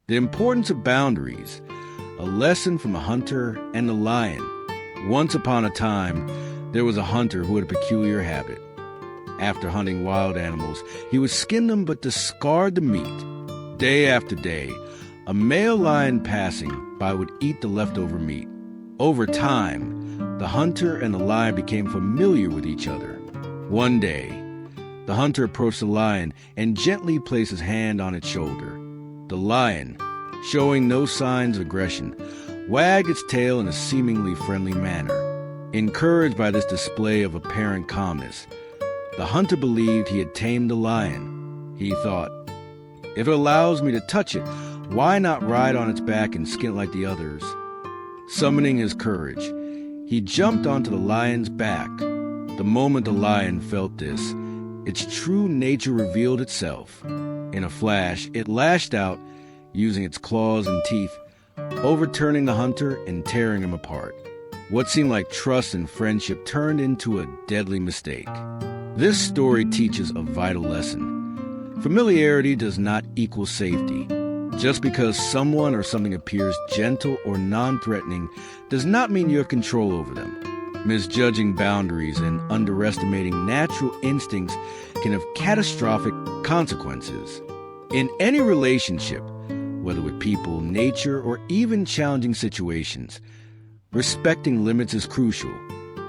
The importance of boundaries, a lesson from a hunter and the lion. Once upon a time, there was a hunter who had a peculiar habit. After hunting wild animals, he would skin them but discard the meat. Day after day, a male lion passing by would eat the leftover meat. Over time, the hunter and the lion became familiar with each other. One day, the hunter approached the lion and gently placed his hand on its shoulder. The lion, showing no signs of aggression, wagged its tail in a seemingly friendly manner. Encouraged by this display of apparent calmness, the hunter believed he had tamed the lion. He thought, if it allows me to touch it, why not ride on its back and skin it like the others? Summoning his courage, he jumped onto the lion's back. The moment the lion felt this, its true nature revealed itself. In a flash, it lashed out, using its claws and teeth, overturning the hunter and tearing him apart. What seemed like trust and friendship turned into a deadly mistake. This story teaches a vital lesson. Familiarity does not equal safety. Just because someone or something appears gentle or non-threatening does not mean you have control over them. Misjudging boundaries and underestimating natural instincts can have catastrophic consequences. In any relationship, whether with people, nature, or even challenging situations, respecting limits is crucial.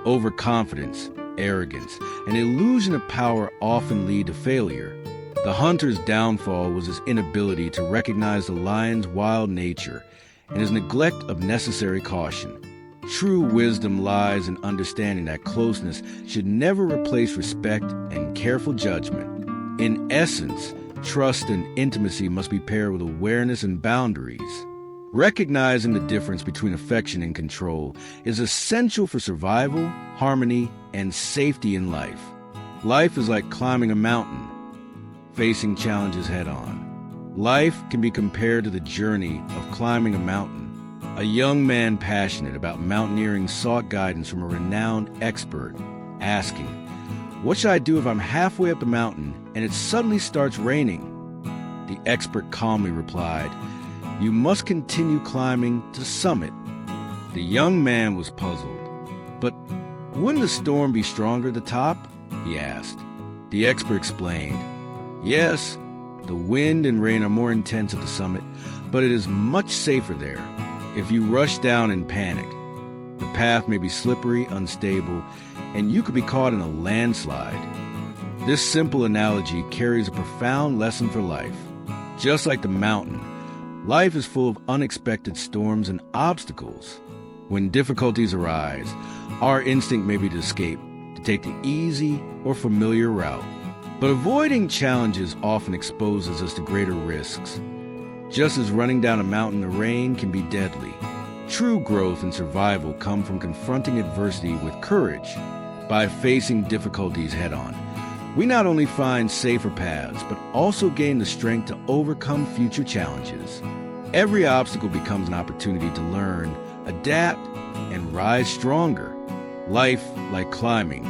Overconfidence, arrogance, and illusion of power often lead to failure. The hunter's downfall was his inability to recognize the lion's wild nature and his neglect of necessary caution. True wisdom lies in understanding that closeness should never replace respect and careful judgment. In essence, trust and intimacy must be paired with awareness and boundaries. Recognizing the difference between affection and control is essential for survival, harmony, and safety in life. Life is like climbing a mountain, facing challenges head-on. Life can be compared to the journey of climbing a mountain. A young man passionate about mountaineering sought guidance from a renowned expert, asking, "What should I do if I'm halfway up the mountain and it suddenly starts raining?" The expert calmly replied, "You must continue climbing to the summit." The young man was puzzled. "But wouldn't the storm be stronger at the top?" he asked. The expert explained, "Yes, the wind and rain are more intense at the summit, but it is much safer there. If you rush down in panic, the path may be slippery, unstable, and you could be caught in a landslide." This simple analogy carries a profound lesson for life. Just like the mountain, life is full of unexpected storms and obstacles. When difficulties arise, our instinct may be to escape, to take the easy or familiar route. But avoiding challenges often exposes us to greater risks. Just as running down a mountain in the rain can be deadly, true growth and survival come from confronting adversity with courage. By facing difficulties head-on, we not only find safer paths, but also gain the strength to overcome future challenges. Every obstacle becomes an opportunity to learn, adapt, and rise stronger. Life, like climbing,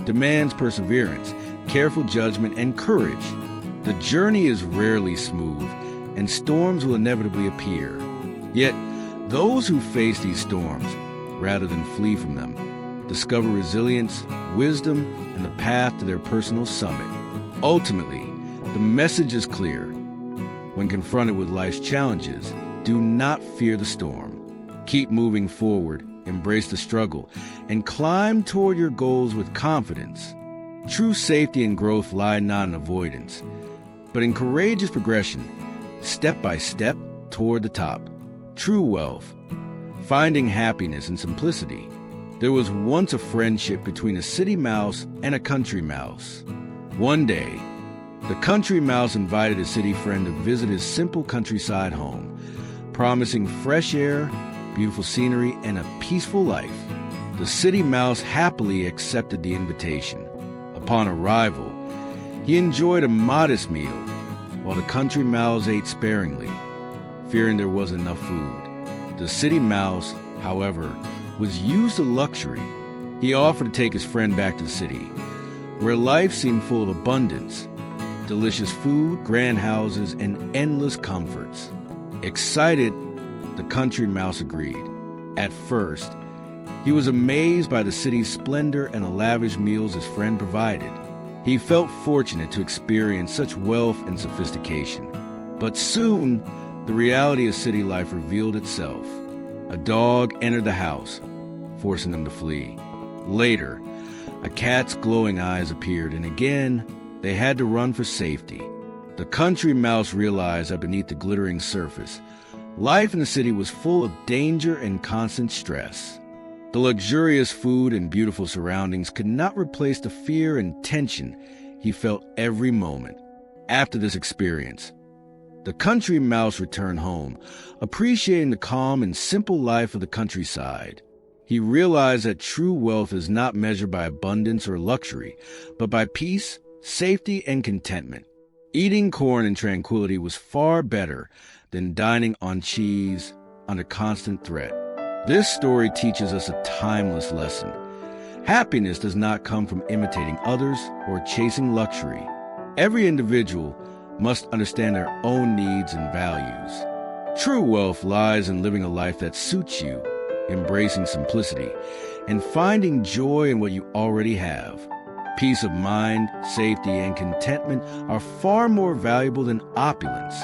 demands perseverance, careful judgment, and courage. The journey is rarely smooth, and storms will inevitably appear. Yet, those who face these storms, rather than flee from them, discover resilience, wisdom, and the path to their personal summit. Ultimately, the message is clear. When confronted with life's challenges, do not fear the storm. Keep moving forward, embrace the struggle, and climb toward your goals with confidence. True safety and growth lie not in avoidance, but in courageous progression, step by step toward the top. True wealth, finding happiness in simplicity. There was once a friendship between a city mouse and a country mouse. One day, the country mouse invited his city friend to visit his simple countryside home, promising fresh air, beautiful scenery, and a peaceful life. The city mouse happily accepted the invitation. Upon arrival, he enjoyed a modest meal, while the country mouse ate sparingly, fearing there wasn't enough food. The city mouse, however, was used to luxury. He offered to take his friend back to the city, where life seemed full of abundance, delicious food, grand houses, and endless comforts. Excited, the country mouse agreed. At first, he was amazed by the city's splendor and the lavish meals his friend provided. He felt fortunate to experience such wealth and sophistication. But soon, the reality of city life revealed itself. A dog entered the house, forcing them to flee. Later, a cat's glowing eyes appeared, and again, they had to run for safety. The country mouse realized that beneath the glittering surface, life in the city was full of danger and constant stress. The luxurious food and beautiful surroundings could not replace the fear and tension he felt every moment. After this experience, the country mouse returned home, appreciating the calm and simple life of the countryside. He realized that true wealth is not measured by abundance or luxury, but by peace, safety, and contentment. Eating corn in tranquility was far better than dining on cheese under constant threat. This story teaches us a timeless lesson. Happiness does not come from imitating others or chasing luxury. Every individual must understand their own needs and values. True wealth lies in living a life that suits you, embracing simplicity, and finding joy in what you already have. Peace of mind, safety, and contentment are far more valuable than opulence.